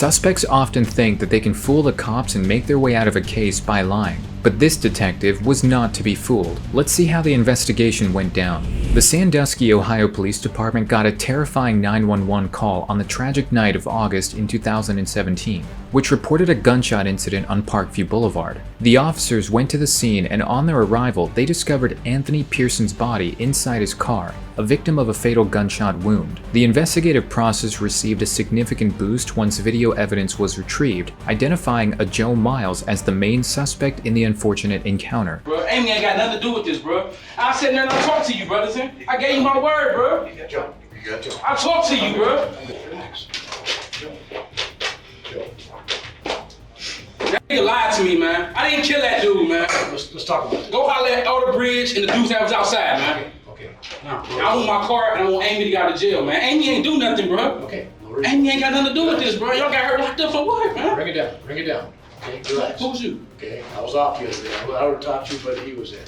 Suspects often think that they can fool the cops and make their way out of a case by lying. But this detective was not to be fooled. Let's see how the investigation went down. The Sandusky, Ohio Police Department got a terrifying 911 call on the tragic night of August in 2017, which reported a gunshot incident on Parkview Boulevard. The officers went to the scene, and on their arrival, they discovered Anthony Pearson's body inside his car, a victim of a fatal gunshot wound. The investigative process received a significant boost once video evidence was retrieved, identifying a Joe Miles as the main suspect in the unfortunate encounter. Bro, Amy ain't got nothing to do with this, bro. I sat there and I talked to you, brothers. I gave you my word, bro. You got Joe. You got Joe. I talked to you, bro. Relax. Joe. That nigga lied to me, man. I didn't kill that dude, man. Let's talk about it. Go holler at Elder Bridge and the dudes that was outside, man. Okay. Nah, I want my car and I want Amy to get out of jail, man. Amy ain't do nothing, bro. Okay. Amy ain't got nothing to do with this, bro. Y'all got her locked up for what, man? Bring it down. Bring it down. Okay. Relax. Who's you? Okay. I was off the other day. I would have talked to you, but he was there.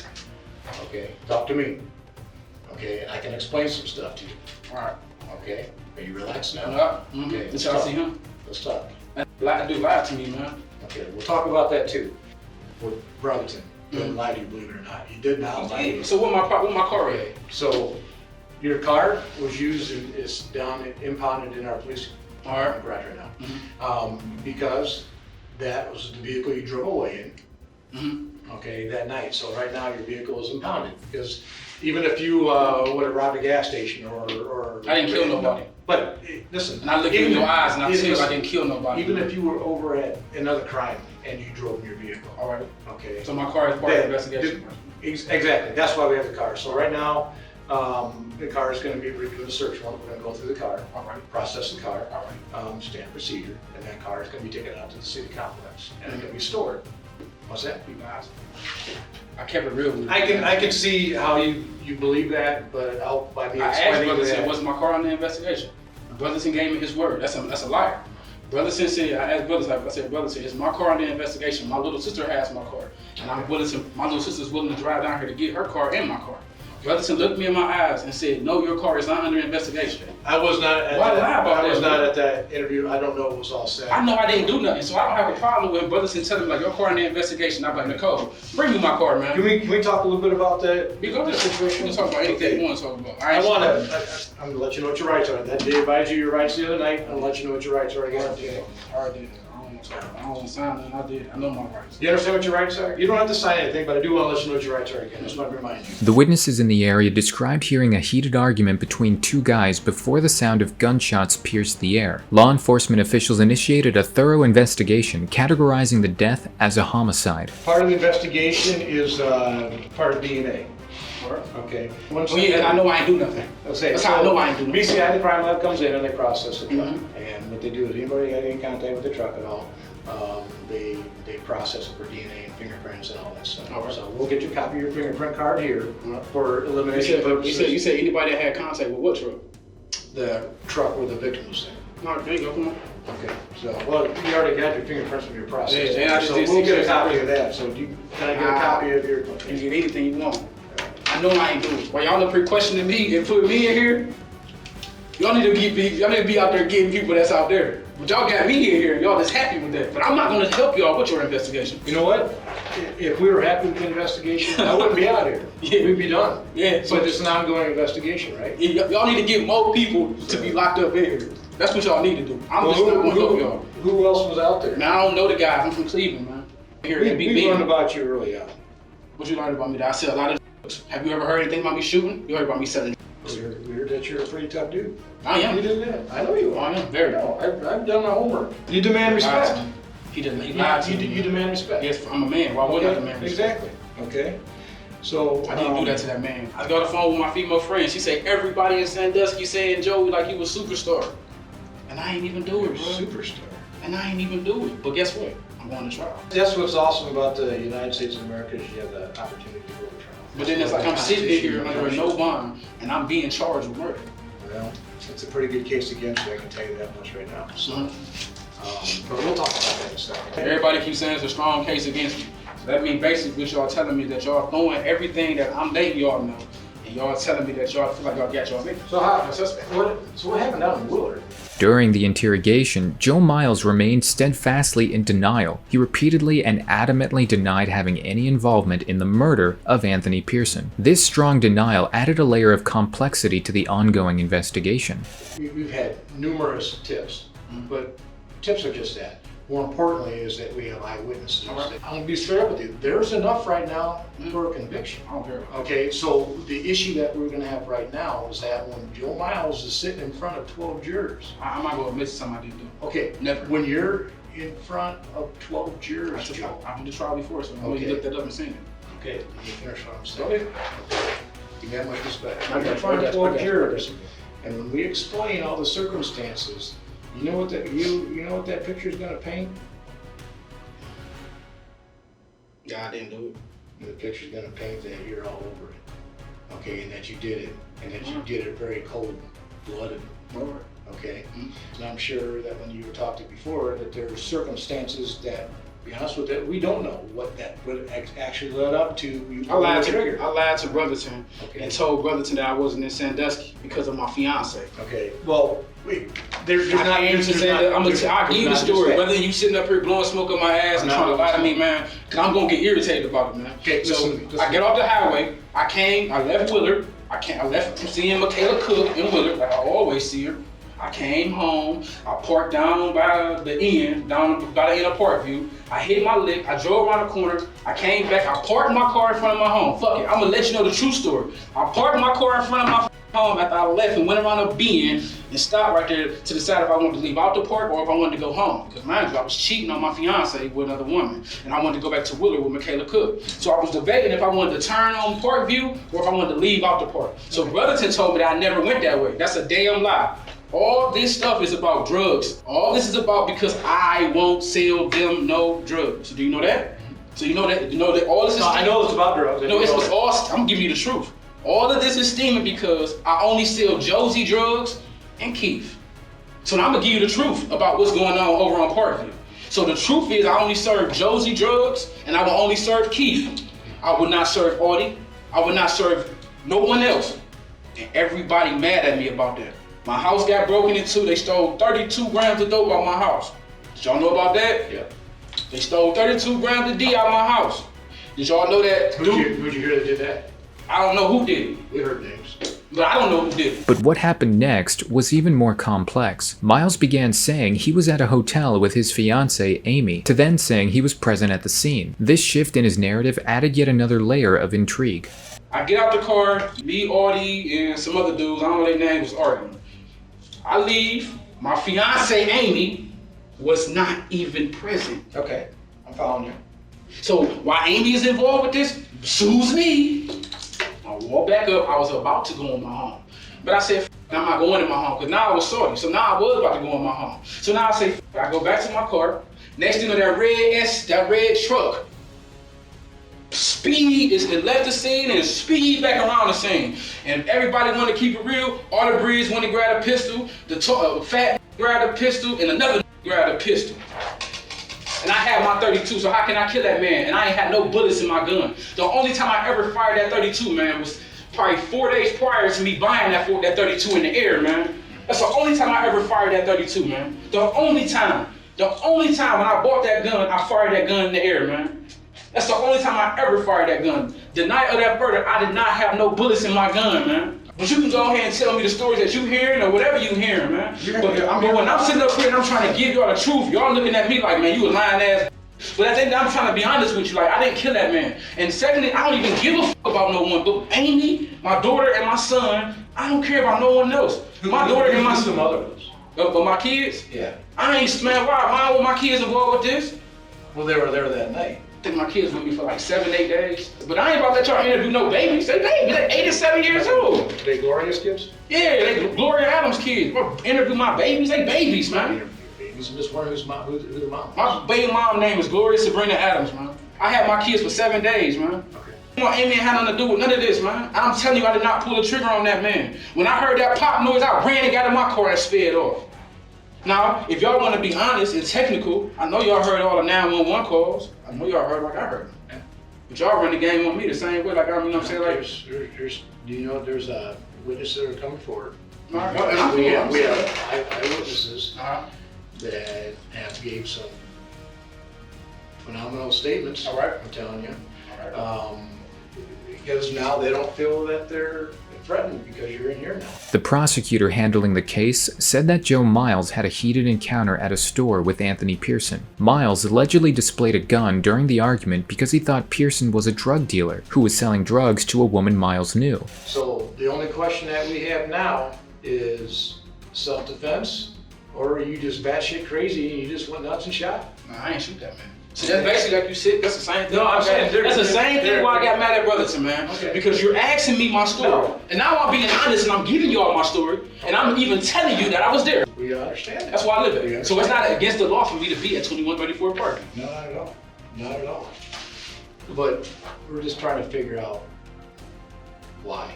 Okay. Talk to me. Okay. I can explain some stuff to you. All right. Okay. Are you relaxed now? Mm-hmm. Okay. Did y'all see him? Let's talk. That dude lied to me, man. Okay. We'll talk about that too. With Brotherton. He didn't lie to you, believe it or not. He did not lie to you. So what my car at? Okay. So your car was used and is down impounded in our police garage right now. Mm-hmm. Because that was the vehicle you drove away in. Mm-hmm. Okay, that night. So right now your vehicle is impounded because even if you would have robbed a gas station or I didn't kill nobody. But listen, And I look you in your eyes and I tell you I didn't kill nobody. Even if you were over at another crime and you drove in your vehicle. All right. Okay. So my car is part of the investigation. Exactly. That's why we have the car. So right now, the car is going to be reviewing the search warrant. We're going to go through the car, All right. process the car, All right. standard procedure, and that car is going to be taken out to the city complex and it's going to be stored. What's that? You guys. I kept it real with you. I can see how you believe that, but by me I asked explaining Brotherson, that. was my car on the investigation? Brotherson gave me his word. That's a liar. Brotherson said, I asked Brotherson, I said, Brotherson, is my car on the investigation? My little sister has my car. And my little sister's willing to drive down here to get her car and my car. Brotherson looked me in my eyes and said, no, your car is not under investigation. I was not at Why lie about I was that, not bro? at that interview. I don't know what was all said. I know I didn't do nothing, so I don't have a problem with Brotherson telling me, like, your car in the investigation. I'm like, Nicole, bring me my car, man. Can we talk a little bit about that? We go to the situation. We can talk about anything you want to talk about. I'm gonna let you know what your rights are. That day advised you your rights the other night. I'm gonna let you know what your rights are again today. I already did. I don't want to sign nothing. I did. I know my rights. You understand what your rights are? You don't have to sign anything, but I do want to let you know what your rights are again. I just want to remind you. The witnesses in the area described hearing a heated argument between two guys before the sound of gunshots pierced the air. Law enforcement officials initiated a thorough investigation, categorizing the death as a homicide. Part of the investigation is part of DNA. Okay. And I know I ain't do nothing. That's how I know I ain't do nothing. BCI, the crime lab comes in and they process the truck. And what they do is anybody got any contact with the truck at all, they process it for DNA and fingerprints and all that stuff. All right. So we'll get you a copy of your fingerprint card here for elimination purposes. You said anybody that had contact with what truck? The truck where the victim was in. All right, there you go. Come on. Okay. So, well, you already got your fingerprints from your process. Yeah, so we'll get a copy of that. So can I get a copy of your? You can get anything you want. I know I ain't doing it. While y'all up here questioning me and putting me in here, y'all need to be out there getting people that's out there. But y'all got me in here and y'all just happy with that. But I'm not gonna help y'all with your investigation. You know what? If we were happy with the investigation, I wouldn't be out here. Yeah. We'd be done. Yeah. But it's an ongoing investigation, right? Y'all need to get more people to be locked up in here. That's what y'all need to do. I'm just not gonna help y'all. Who else was out there? Man, I don't know the guys. I'm from Cleveland, man. We learned about you early on. What you learned about me? That I sell a lot of drugs. Have you ever heard anything about me shooting? You heard about me selling drugs. We heard that you're a pretty tough dude. I am. You did that. I know you are. I am. Very. No, I've done my homework. You demand respect. He lied to me. You demand respect. Yes, I'm a man. Why wouldn't I demand respect? Exactly. Okay. So I didn't do that to that man. I got on the phone with my female friend. She said everybody in Sandusky saying Joey like he was superstar, and I ain't even do it, bro. Superstar. And I ain't even do it. But guess what? I'm going to trial. That's what's awesome about the United States of America is you have the opportunity to go to trial. But then it's like I'm sitting here under no bond, and I'm being charged with murder. Well, it's a pretty good case against you. I can tell you that much right now. So, but we'll talk about that in a second. Everybody keeps saying it's a strong case against me. So that means basically what y'all telling me that y'all throwing everything that I'm letting y'all know, and y'all telling me that y'all feel like y'all got y'all victim. So what happened down in Willard? During the interrogation, Joe Miles remained steadfastly in denial. He repeatedly and adamantly denied having any involvement in the murder of Anthony Pearson. This strong denial added a layer of complexity to the ongoing investigation. We've had numerous tips, but tips are just that. More importantly is that we have eyewitnesses. Right. I'm gonna be straight up with you. There's enough right now for a conviction. I don't care. Okay, so the issue that we're gonna have right now is that when Joe Miles is sitting in front of 12 jurors. I'm not gonna admit to something I didn't do. Okay, Never. when you're in front of 12 jurors, I've Joe. been to trial before, so I know you looked that up and seen it. Okay, let me finish what I'm Go saying. ahead. Give me that much respect. I When you're got in front you, of I 12 got you. jurors, and when we explain all the circumstances, you know what that picture is gonna paint? God didn't do it. And the picture's gonna paint that you're all over it. Okay, and that you did it, and that you did it very cold-blooded. Over. Okay, and I'm sure that when you were talking before, that there are circumstances that, to be honest with you, we don't know what actually led up to you. I lied trigger. to Brotherton Okay. and told Brotherton that I wasn't in Sandusky because of my fiance. Okay, well, there's I'm gonna give you the story. Whether you sitting up here blowing smoke on my ass and I'm trying to not lie to me, man, because I'm gonna get irritated about it, man. Okay, so listen. I get off the highway. I left Willard. I left from seeing Michaela Cook in Willard, like I always see her. I came home. I parked down by the end, down by the end of Parkview. I hit my lick. I drove around the corner. I came back. I parked my car in front of my home. Fuck it. I'm gonna let you know the true story. I parked my car in front of my home after I left and went around a bend and stopped right there to decide if I wanted to leave out the park or if I wanted to go home. Because mind you, I was cheating on my fiance with another woman, and I wanted to go back to Willard with Michaela Cook. So I was debating if I wanted to turn on Parkview or if I wanted to leave out the park. So Brotherton told me that I never went that way. That's a damn lie. All this stuff is about drugs. All this is about because I won't sell them no drugs. So do you know that? So you know that all this is. No, I know it's about drugs. No, it's all. I'm giving you the truth. All of this is steaming because I only sell Josie drugs and Keith. So now I'm gonna give you the truth about what's going on over on Parkview. So the truth is I only serve Josie drugs and I will only serve Keith. I would not serve Audie. I would not serve no one else. And everybody mad at me about that. My house got broken into. They stole 32 grams of dope out my house. Did y'all know about that? Yeah. They stole 32 grams of D out my house. Did y'all know that? Who'd you hear that did that? I don't know who did it. We heard names. But I don't know who did it. But what happened next was even more complex. Miles began saying he was at a hotel with his fiancée, Amy, to then saying he was present at the scene. This shift in his narrative added yet another layer of intrigue. I get out the car, me, Audie, and some other dudes, I don't know their names, was arguing. I leave, my fiancée, Amy, was not even present. Okay, I'm following you. So while Amy is involved with this, sues me. I walk back up, I was about to go in my home. But I said, I'm not going in my home, because now I was sorry. So now I was about to go in my home. So now I say, I go back to my car. Next thing you know, that red truck, it left the scene and speed back around the scene. And everybody wanted to keep it real. All the breeds wanted to grab a pistol. The fat grabbed a pistol and another grabbed a pistol. And I had my 32, so how can I kill that man? And I ain't had no bullets in my gun. The only time I ever fired that 32, man, was probably 4 days prior to me buying that 32 in the air, man. That's the only time I ever fired that 32, man. The only time when I bought that gun, I fired that gun in the air, man. That's the only time I ever fired that gun. The night of that murder, I did not have no bullets in my gun, man. But you can go ahead and tell me the stories that you hearing or whatever you hearing, man. But when I'm sitting up here and I'm trying to give y'all the truth, y'all looking at me like, man, you a lying ass. But I think I'm trying to be honest with you, like, I didn't kill that man. And secondly, I don't even give a fuck about no one. But Amy, my daughter, and my son, I don't care about no one else. My daughter and my son. But my kids? Yeah. I ain't, man, why were my kids involved with this? Well, they were there that night. I think my kids with me for like 7, 8 days. But I ain't about to let y'all interview no babies. They babies, they 8 and 7 years old. They Gloria's kids? Yeah, they Gloria Adams kids. Interview my babies, they babies, man. Babies, and just wondering who's the mom? My baby mom name is Gloria Sabrina Adams, man. I had my kids for 7 days, man. Okay. Amy ain't had nothing to do with none of this, man. I'm telling you, I did not pull the trigger on that man. When I heard that pop noise, I ran and got in my car and sped off. Now, if y'all want to be honest and technical, I know y'all heard all the 911 calls. I know y'all heard like I heard them. But y'all run the game on me the same way, like I mean, I'm saying, like. Do you know there's witnesses that are coming forward? We have eyewitnesses Uh-huh. that have gave some phenomenal statements. All right. I'm telling you. All right. Because now they don't feel that they're threatened because you're in here now. The prosecutor handling the case said that Joe Miles had a heated encounter at a store with Anthony Pearson. Miles allegedly displayed a gun during the argument because he thought Pearson was a drug dealer who was selling drugs to a woman Miles knew. So the only question that we have now is self-defense, or are you just batshit crazy and you just went nuts and shot? Nah, I ain't shoot that man. So that's basically like you said, that's the same thing. No, I'm saying that's the same thing why I got mad at Brotherton, man. Okay. Because you're asking me my story. No. And now I'm being honest and I'm giving you all my story. And I'm even telling you that I was there. We understand that. That's why I live We there. So it's not against the law for me to be at 2134 Park. Not at all. Not at all. But we're just trying to figure out why.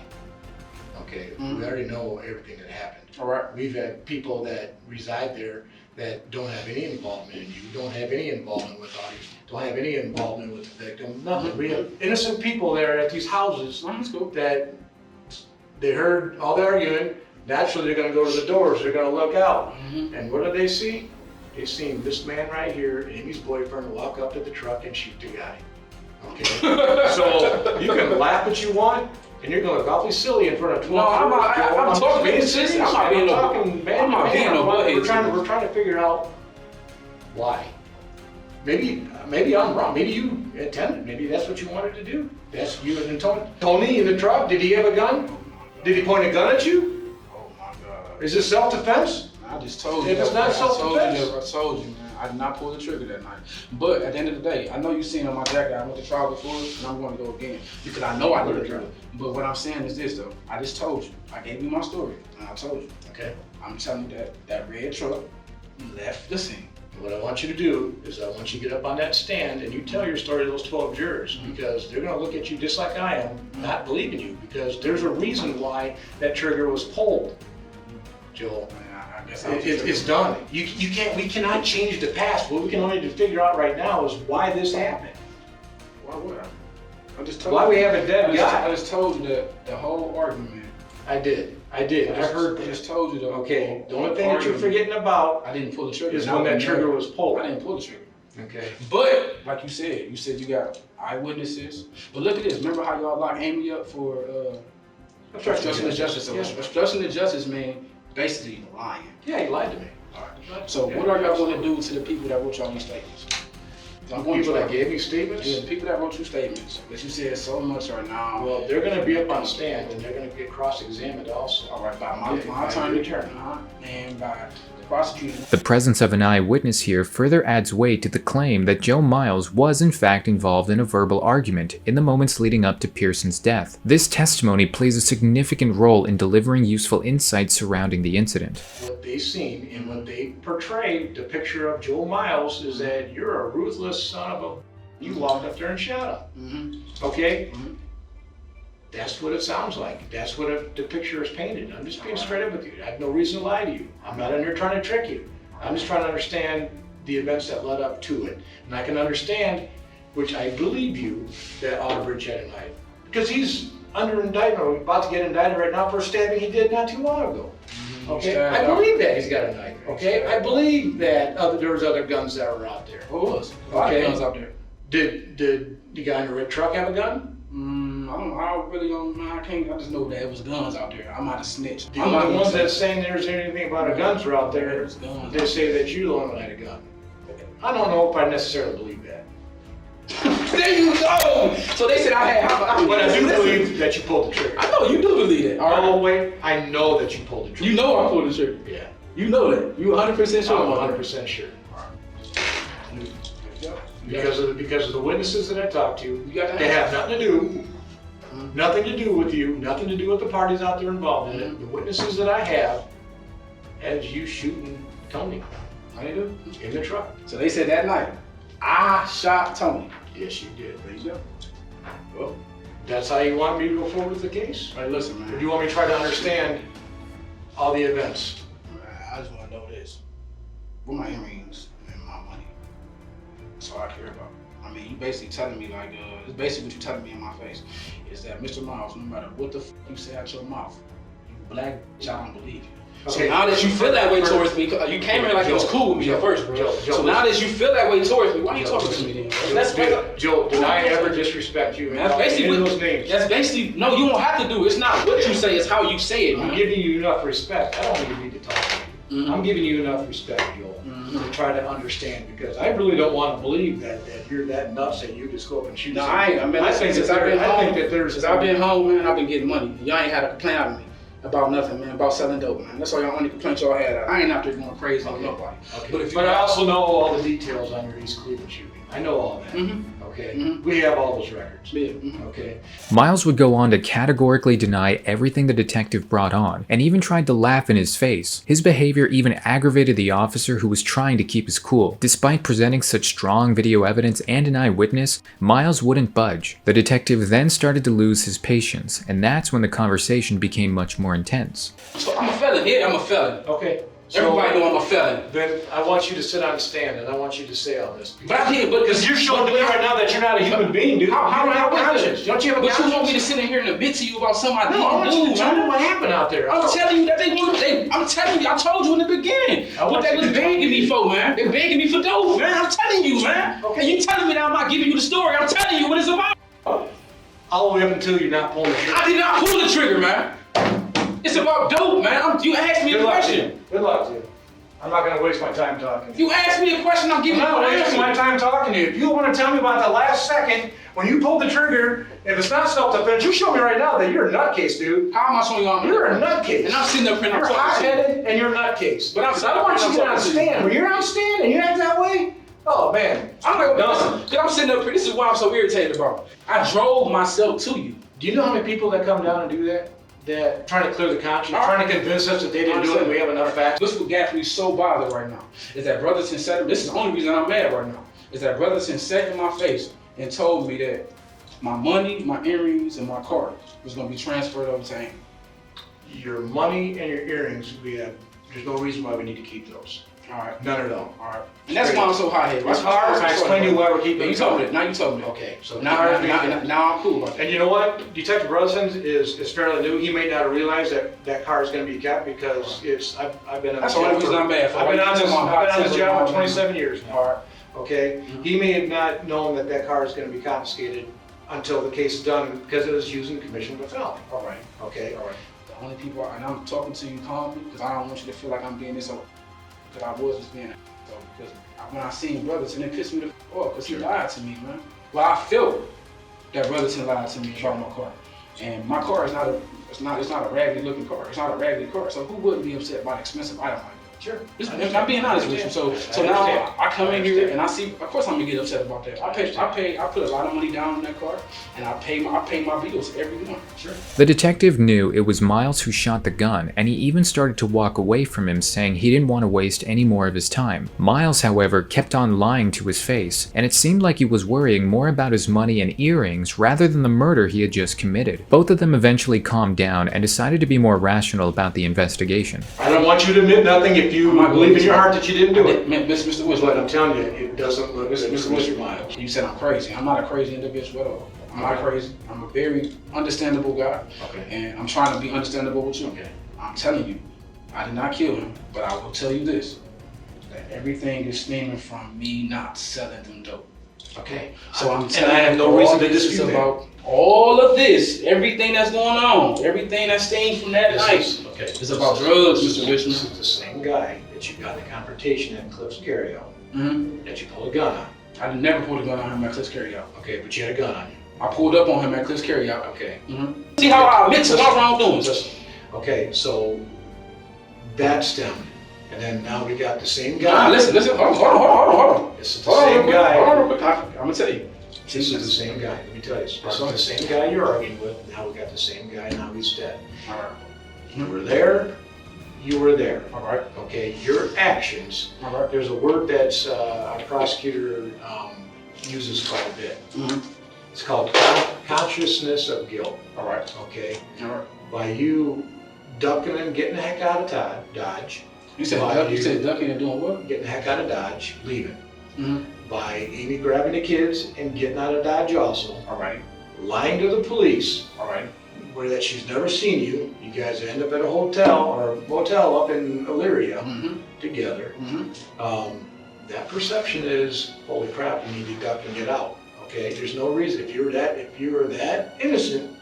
Okay, we already know everything that happened. All right. We've had people that reside there that don't have any involvement in you, don't have any involvement with audience, don't have any involvement with the victim, nothing. We have innocent people there at these houses That's cool. that they heard all the arguing. Naturally, they're gonna go to the doors, they're gonna look out. And what do they see? They seen this man right here, Amy's boyfriend, walk up to the truck and shoot the guy. Okay? So you can laugh what you want, and you're gonna look awfully silly in front of 12 No, I'm talking being serious. serious. I'm not being talking man. I'm not being no We're butthead. we're trying to figure out why. Maybe I'm wrong. Maybe you intended. Maybe that's what you wanted to do. That's you and Tony. Tony in the truck. Did he have a gun? Did he point a gun at you? Oh my God. Is this self-defense? I just told you. If it's not I told you, self-defense. I told you, man. I did not pull the trigger that night. But at the end of the day, I know you've seen on my jacket, I went to trial before, and I'm going to go again. Because I know I did it. But what I'm saying is this, though. I just told you. I gave you my story, and I told you. Okay. I'm telling you that red truck left the scene. What I want you to do is I want you to get up on that stand and you tell your story to those 12 jurors because they're going to look at you just like I am, not believing you because there's a reason why that trigger was pulled, Joel. I guess It's done. We cannot change the past. What we can only figure out right now is why this happened. Why would I? I just told Why you. we have a dead I guy. just told you that the whole argument. I did. I heard I that. just told you the Okay, the whole only thing that you're argument. forgetting about I didn't pull the trigger. is and I when that wouldn't trigger know. was pulled. I didn't pull the trigger. Okay. But like you said you got eyewitnesses. But look at this. Remember how y'all locked Amy up for obstruction of justice? Yeah. Obstruction of justice means basically lying. Yeah, he lied to me. So what are y'all going to do to the people that wrote y'all these statements? I'm going People to that gave me statements? Yeah, the people that wrote you statements that you said so much right now. Well, they're gonna be up on stand and they're gonna get cross-examined also. All right, by my attorney and by the prosecutor. The presence of an eyewitness here further adds weight to the claim that Joe Miles was in fact involved in a verbal argument in the moments leading up to Pearson's death. This testimony plays a significant role in delivering useful insights surrounding the incident. What they've seen and what they portrayed, the picture of Joe Miles is that you're a ruthless son of a... You walked up there and shot him. Okay? That's what it sounds like. That's what the picture is painted. I'm just being straight up with you. I have no reason to lie to you. I'm not in there trying to trick you. I'm just trying to understand the events that led up to it. And I can understand, which I believe you, that Otterbridge had a knife. Because he's under indictment, or about to get indicted right now for a stabbing he did not too long ago. Okay? I believe that he's got a knife. Okay? I believe that there was other guns that were out there. What was? A lot of guns out there. Did the guy in the red truck have a gun? I just know that it was guns out there. I'm not a snitch. The only ones that saying there's anything about a guns are out there. There's guns. They say that you the one that had a gun. I don't know if I necessarily believe that. There you go! So they said I had... But I do believe that you pulled the trigger. I know you do believe that. All right. Oh, wait, I know that you pulled the trigger. You know I pulled the trigger. Yeah. You know that. You 100% sure. I'm 100% sure. Because of the witnesses that I talked to, they have nothing to do with you, nothing to do with the parties out there involved in it. The witnesses that I have had you shooting Tony. How you do? In the truck. So they said that night, I shot Tony. Yes, you did. There you go. Well, That's how you want me to go forward with the case? hey, listen, man. Or do you want me to try to understand all the events? I just want to know this. Where my earrings and my money? That's all I care about. I mean, you basically telling me like, it's basically what you're telling me in my face, is that Mr. Miles, no matter what the f you say out your mouth, you black bitch, I don't believe you. Okay. So now that you feel that way towards me, you came here like it was cool with me at first, bro. So now that you feel that way towards me, why are you talking to me then? Joe, did I ever disrespect you? Man, that's basically those names. That's basically, no, you don't have to do it. It's not what you say, it's how you say it, man. I'm giving you enough respect. I don't even need to talk to you. I'm giving you enough respect, Joel, to try to understand, because I really don't want to believe that you're that nuts that you just go up and shoot. No, I think since I've been home, man, I've been getting money. Y'all ain't had a complaint out of me about nothing, man, about selling dope, man. That's all y'all only complaint y'all had. I ain't out there going crazy on nobody. Okay. But I also know all the details on your East Cleveland shooting. I know all that. Okay. We have all those records. Yeah. Okay. Miles would go on to categorically deny everything the detective brought on, and even tried to laugh in his face. His behavior even aggravated the officer who was trying to keep his cool. Despite presenting such strong video evidence and an eyewitness, Miles wouldn't budge. The detective then started to lose his patience, and that's when the conversation became much more intense. So I'm a felon. Yeah, I'm a felon. Okay. Everybody know I'm a felon. Then I want you to sit on the stand and I want you to say all this. But I'm here, because you're showing me right now that you're not a human being, dude. How do I have conscience? Don't you have a But you conscience? want me to sit in here and admit to you about something I No, I want you didn't to do, tell me man? what happened out there. I'm telling you that I'm telling you, I told you in the beginning what they was begging me for, man. They're begging me for dope, man. I'm telling you, man. Okay. And you telling me that I'm not giving you the story. I'm telling you what it's about. All the way up until you're not pulling the trigger. I did not pull the trigger, man. It's about dope, man. You asked me a question. Good luck to you. I'm not going to waste my time talking to you. You asked me a question, I'm giving you I'm not an wasting my answer. time talking to you. If you want to tell me about the last second when you pulled the trigger, if it's not self-defense, you show me right now that you're a nutcase, dude. How am I showing you I'm You're a nutcase. And I'm sitting up here and I'm You're talking to you. hot-headed and you're a nutcase. But I'm I don't want you to get on stand. When you're on stand and you act that way, oh man. I'm like, No. because I'm sitting up here, this is why I'm so irritated about it. I drove myself to you. Do you know how many people that come down and do that? That trying to clear the conscience, trying to convince us that they didn't do it and we have enough facts? This is what got me so bothered right now. Is that Brotherson said, this is the only reason I'm mad right now, is that Brotherson said in my face and told me that my money, my earrings, and my car was going to be transferred over to him. Your money and your earrings, there's no reason why we need to keep those. All right. None at all. All right. And that's why I'm so hot-headed. It's hard. I explained to you why we're keeping You it. told me that. Now you told me that. Okay, so Now I'm cool about that. And you know what? Detective Brotherson is fairly new. He may not have realized that car is going to be kept because I've been on That's the only reason I'm mad for. I've been on this job for 27 years now. All right. Okay? He may have not known that car is going to be confiscated until the case is done because it was used in the commission of a felony. All right. Okay? All right. The only people, and I'm talking to you calmly because I don't want you to feel like I'm being this over. Because I was just being so. Because when I seen Brotherson, it pissed me the f off because he lied to me, man. Well, I felt that Brotherson lied to me about my car, and my car is not a raggedy looking car. It's not a raggedy car. So who wouldn't be upset by an expensive item like that? Sure. I'm being honest with you. So now I come in here and I see. Of course, I'm gonna get upset about that. I put a lot of money down on that car, and I pay my bills every month. Sure. The detective knew it was Miles who shot the gun, and he even started to walk away from him, saying he didn't want to waste any more of his time. Miles, however, kept on lying to his face, and it seemed like he was worrying more about his money and earrings rather than the murder he had just committed. Both of them eventually calmed down and decided to be more rational about the investigation. I don't want you to admit nothing if you believe in your heart that you didn't do it. Mr. Woods, But I'm telling you, it doesn't look good, Mr. Miles. You said I'm crazy. I'm not a crazy individual at all. I'm not crazy. I'm a very understandable guy. Okay. And I'm trying to be understandable with you. Okay. I'm telling you, I did not kill him, but I will tell you this, that everything is stemming from me not selling them dope. Okay. So I'm and telling I have you, no all reason to this dispute is that. about all of this, everything that's going on, everything that stems from that night. It's about drugs, Mr. Richmond. This is the same guy that you got in the confrontation at Cliff's Carryout, that you pulled a gun on. I never pulled a gun on him at Cliff's Carryout. Okay, but you had a gun on you. I pulled up on him at Cliff's Carryout. Okay. See how I admit to my wrongdoings. Okay, so that stemmed. And then now we got the same guy. Nah, listen, hold on. This is the same guy. I'm gonna tell you. This is the same guy. Let me tell you. This is the same guy you're arguing with. Now we got the same guy. Now he's dead. All right. You were there. You were there. All right. Okay. Your actions. All right. There's a word that our prosecutor uses quite a bit. It's called consciousness of guilt. All right. Okay. All right. By you ducking and getting the heck out of Dodge. You said ducking and doing what? Getting the heck out of Dodge, leaving. By Amy grabbing the kids and getting out of Dodge also. All right. Lying to the police. All right. where that she's never seen you. You guys end up at a hotel or a motel up in Illyria together. That perception is, holy crap, you need to duck and get out. Okay, there's no reason. If you're that innocent,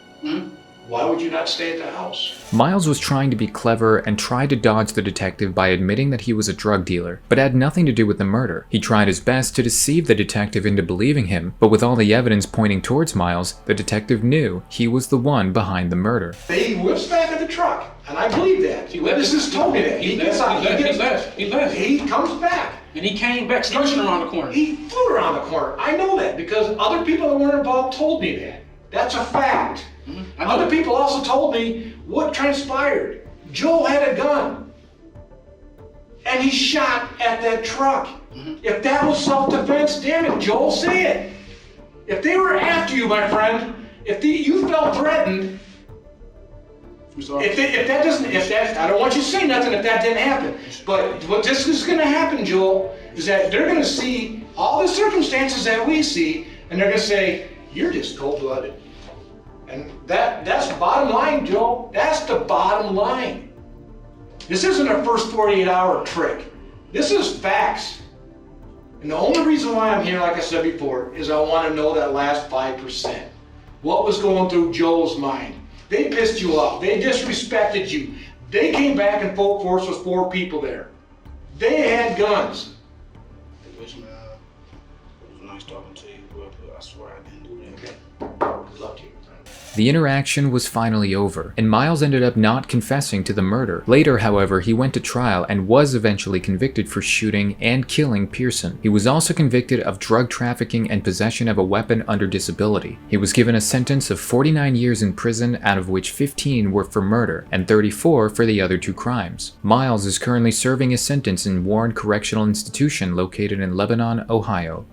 why would you not stay at the house? Miles was trying to be clever and tried to dodge the detective by admitting that he was a drug dealer, but had nothing to do with the murder. He tried his best to deceive the detective into believing him, but with all the evidence pointing towards Miles, the detective knew he was the one behind the murder. He whips back at the truck, and I believe that. Witnesses told me that. He left. He comes back. And he came back scooching around the corner. He flew around the corner. I know that because other people that weren't involved told me that. That's a fact. Other people also told me what transpired. Joel had a gun. And he shot at that truck. If that was self-defense, damn it, Joel, say it. If they were after you, my friend, you felt threatened, I don't want you to say nothing if that didn't happen. But what this is going to happen, Joel, is that they're going to see all the circumstances that we see, and they're going to say, you're just cold-blooded. And that's the bottom line, Joel. That's the bottom line. This isn't a first 48-hour trick. This is facts. And the only reason why I'm here, like I said before, is I want to know that last 5%. What was going through Joel's mind? They pissed you off. They disrespected you. They came back and full force with 4 people there. They had guns. Listen, it was nice talking to you, but I swear I didn't do that. Okay. Good luck to you. The interaction was finally over, and Miles ended up not confessing to the murder. Later, however, he went to trial and was eventually convicted for shooting and killing Pearson. He was also convicted of drug trafficking and possession of a weapon under disability. He was given a sentence of 49 years in prison, out of which 15 were for murder and 34 for the other 2 crimes. Miles is currently serving his sentence in Warren Correctional Institution located in Lebanon, Ohio.